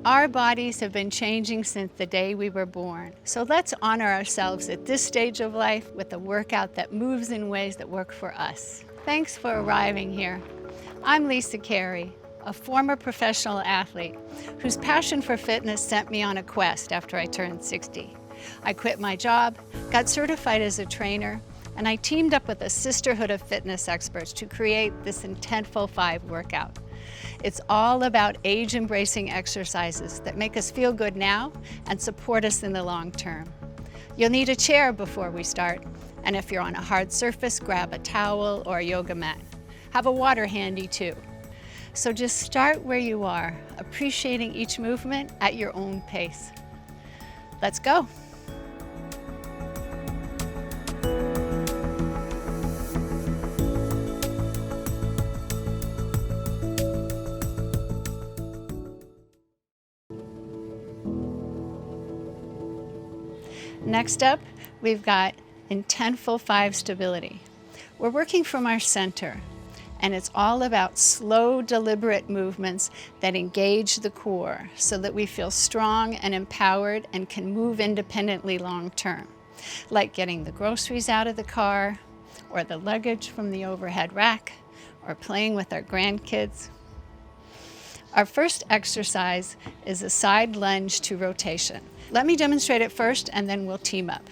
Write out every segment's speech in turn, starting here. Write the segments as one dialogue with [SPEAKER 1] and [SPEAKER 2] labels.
[SPEAKER 1] Our bodies have been changing since the day we were born. So let's honor ourselves at this stage of life with a workout that moves in ways that work for us. Thanks for arriving here. I'm Lisa Carey, a former professional athlete whose passion for fitness sent me on a quest after I turned 60. I quit my job, got certified as a trainer, and I teamed up with a sisterhood of fitness experts to create this Intentful 5 workout. It's all about age-embracing exercises that make us feel good now and support us in the long term. You'll need a chair before we start, and if you're on a hard surface, grab a towel or a yoga mat. Have a water handy too. So just start where you are, appreciating each movement at your own pace. Let's go. Next up, we've got Intentful 5 stability. We're working from our center, and it's all about slow, deliberate movements that engage the core so that we feel strong and empowered and can move independently long term, like getting the groceries out of the car, or the luggage from the overhead rack, or playing with our grandkids. Our first exercise is a side lunge to rotation. Let me demonstrate it first and then we'll team up.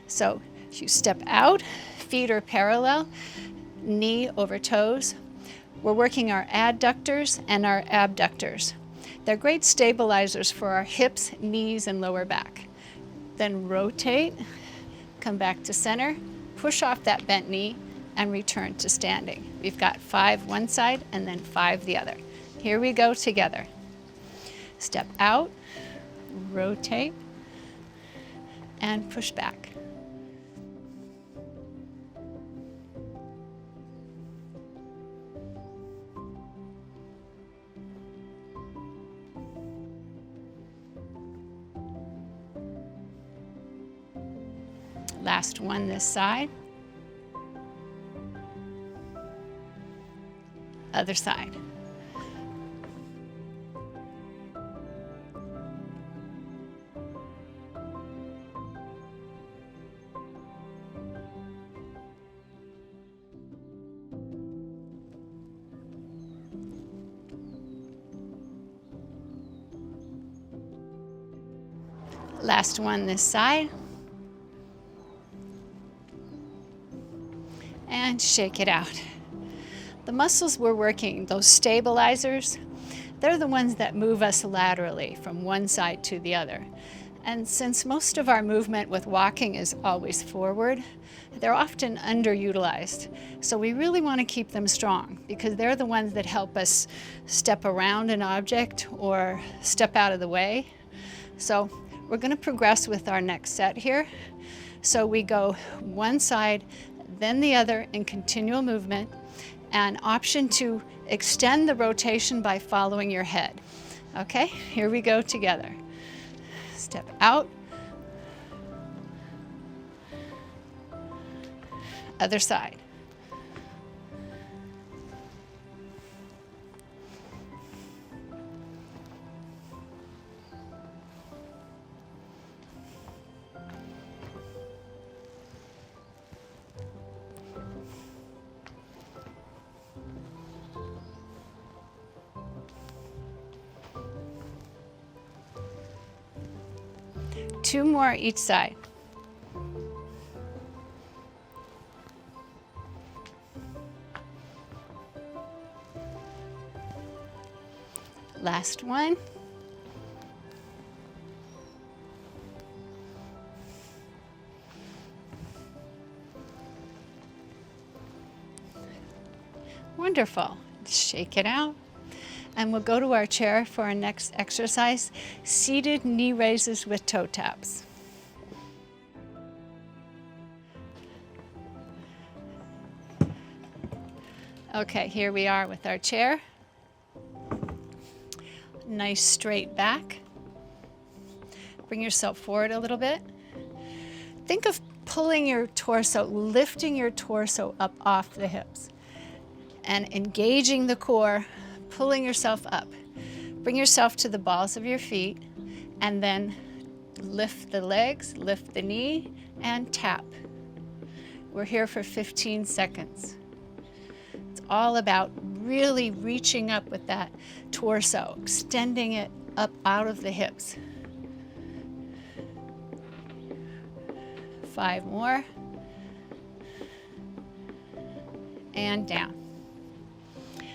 [SPEAKER 1] So you step out, feet are parallel, knee over toes. We're working our adductors and our abductors. They're great stabilizers for our hips, knees, and lower back. Then rotate, come back to center, push off that bent knee, and return to standing. We've got 5 one side and then 5 the other. Here we go together. Step out, rotate, and push back. Last one this side. Other side. Last one this side. And shake it out. The muscles we're working, those stabilizers, they're the ones that move us laterally from one side to the other. And since most of our movement with walking is always forward, they're often underutilized. So we really want to keep them strong because they're the ones that help us step around an object or step out of the way. So we're going to progress with our next set here. So we go one side, then the other in continual movement, and option to extend the rotation by following your head. Okay, here we go together. Step out. Other side. Two more each side. Last one. Wonderful. Shake it out. And we'll go to our chair for our next exercise, seated knee raises with toe taps. Okay, here we are with our chair. Nice straight back. Bring yourself forward a little bit. Think of pulling your torso, lifting your torso up off the hips and engaging the core, pulling yourself up. Bring yourself to the balls of your feet and then lift the legs, lift the knee, and tap. We're here for 15 seconds. It's all about really reaching up with that torso, extending it up out of the hips. 5 more. And down.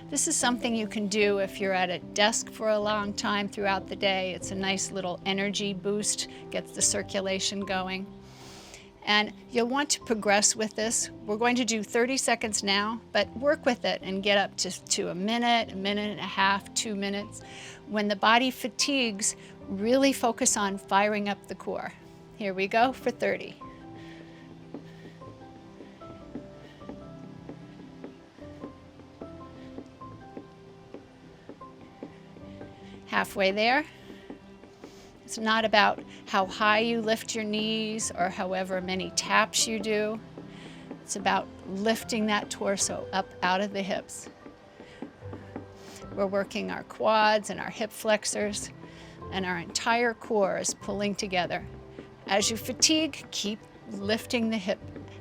[SPEAKER 1] This is something you can do if you're at a desk for a long time throughout the day. It's a nice little energy boost, gets the circulation going. And you'll want to progress with this. We're going to do 30 seconds now, but work with it and get up to a minute and a half, 2 minutes. When the body fatigues, really focus on firing up the core. Here we go for 30. Halfway there. It's not about how high you lift your knees or however many taps you do. It's about lifting that torso up out of the hips. We're working our quads and our hip flexors, and our entire core is pulling together. As you fatigue, keep lifting the hip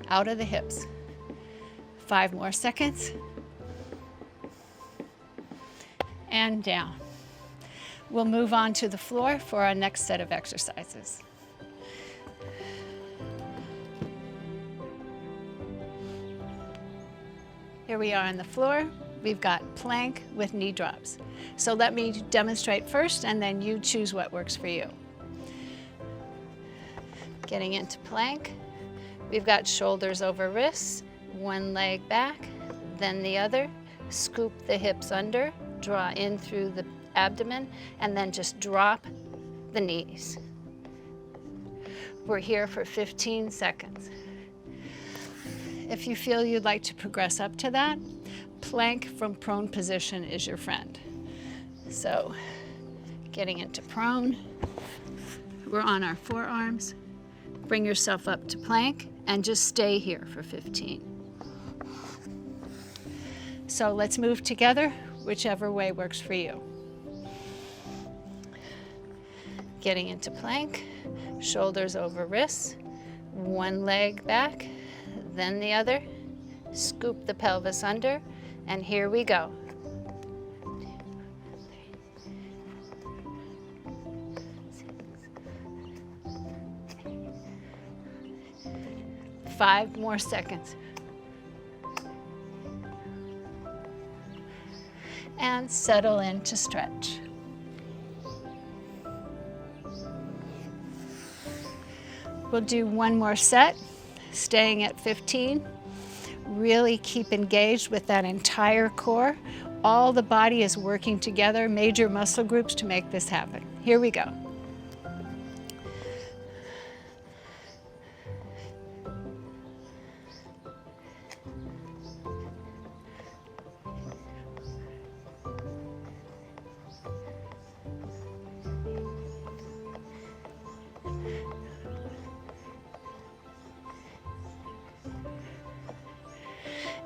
[SPEAKER 1] out of the hips. 5 more seconds. And down. We'll move on to the floor for our next set of exercises. Here we are on the floor. We've got plank with knee drops. So let me demonstrate first, and then you choose what works for you. Getting into plank, we've got shoulders over wrists, one leg back, then the other. Scoop the hips under, draw in through the abdomen, and then just drop the knees. We're here for 15 seconds. If you feel you'd like to progress up to that, plank from prone position is your friend. So, getting into prone, we're on our forearms. Bring yourself up to plank and just stay here for 15. So let's move together, whichever way works for you. Getting into plank, shoulders over wrists, one leg back, then the other. Scoop the pelvis under, and here we go. 5 more seconds. And settle in to stretch. We'll do one more set, staying at 15. Really keep engaged with that entire core. All the body is working together, major muscle groups to make this happen. Here we go.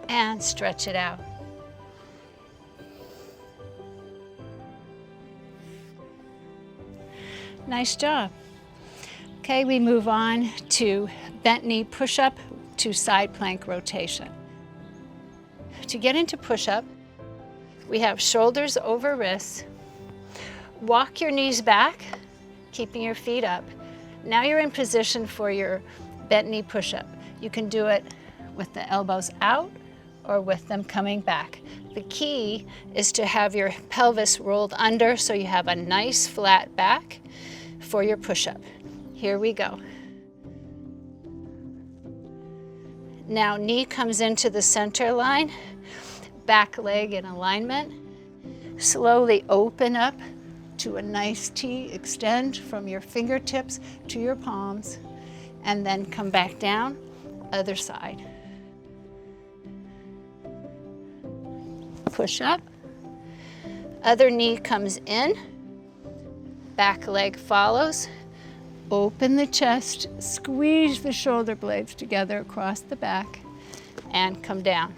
[SPEAKER 1] And stretch it out. Nice job. Okay, we move on to bent knee push-up to side plank rotation. To get into push-up, we have shoulders over wrists. Walk your knees back, keeping your feet up. Now you're in position for your bent knee push-up. You can do it with the elbows out or with them coming back. The key is to have your pelvis rolled under so you have a nice flat back for your push-up. Here we go. Now knee comes into the center line, back leg in alignment. Slowly open up to a nice T, extend from your fingertips to your palms, and then come back down, other side. Push up, other knee comes in, back leg follows, open the chest, squeeze the shoulder blades together across the back, and come down.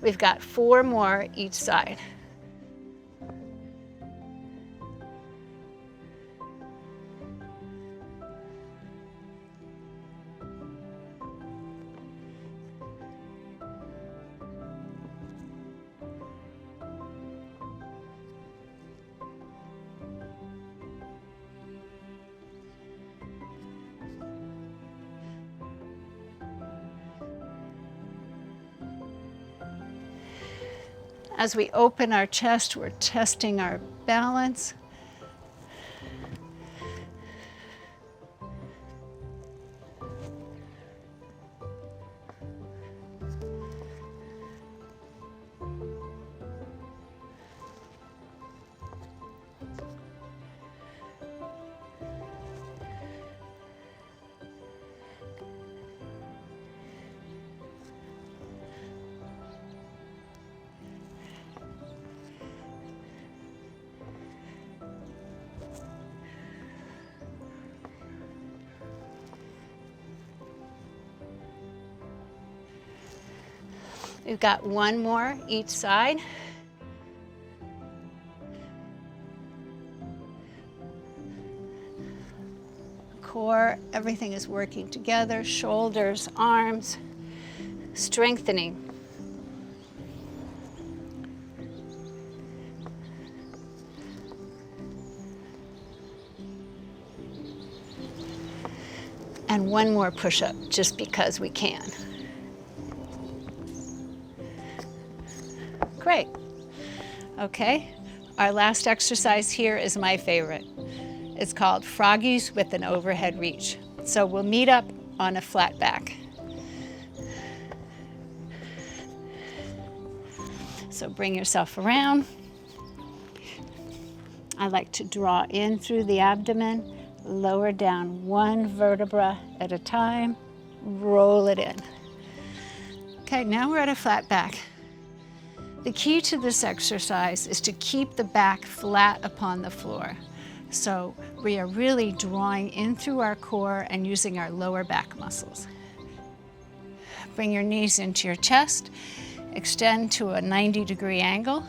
[SPEAKER 1] We've got 4 more each side. As we open our chest, we're testing our balance. We've got one more each side. Core, everything is working together, shoulders, arms, strengthening. And one more push-up, just because we can. Great. Okay, our last exercise here is my favorite. It's called Froggies with an Overhead Reach. So we'll meet up on a flat back. So bring yourself around. I like to draw in through the abdomen, lower down one vertebra at a time, roll it in. Okay, now we're at a flat back. The key to this exercise is to keep the back flat upon the floor. So we are really drawing in through our core and using our lower back muscles. Bring your knees into your chest, extend to a 90-degree angle.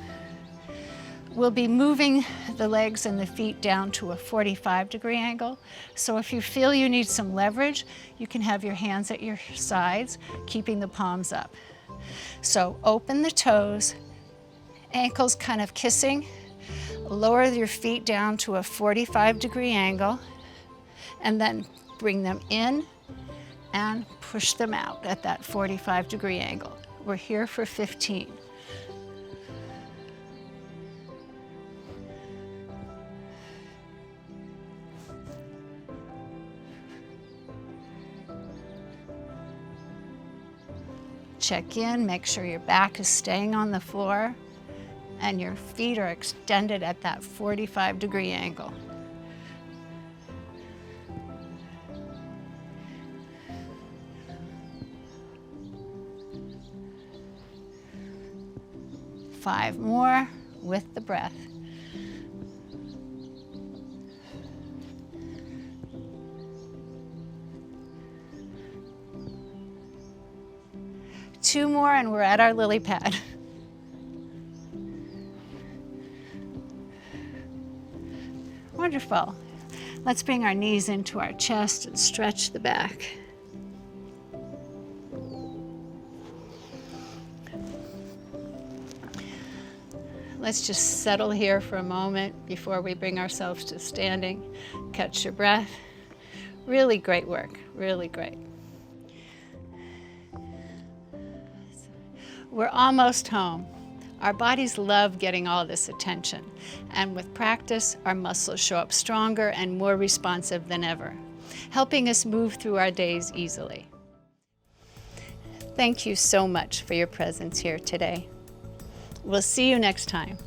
[SPEAKER 1] We'll be moving the legs and the feet down to a 45-degree angle. So if you feel you need some leverage, you can have your hands at your sides, keeping the palms up. So open the toes, ankles kind of kissing, lower your feet down to a 45-degree angle, and then bring them in and push them out at that 45-degree angle. We're here for 15. Check in, make sure your back is staying on the floor and your feet are extended at that 45-degree angle. Five more with the breath. Two more and we're at our lily pad. Wonderful. Let's bring our knees into our chest and stretch the back. Let's just settle here for a moment before we bring ourselves to standing. Catch your breath. Really great work, really great. We're almost home. Our bodies love getting all this attention, and with practice, our muscles show up stronger and more responsive than ever, helping us move through our days easily. Thank you so much for your presence here today. We'll see you next time.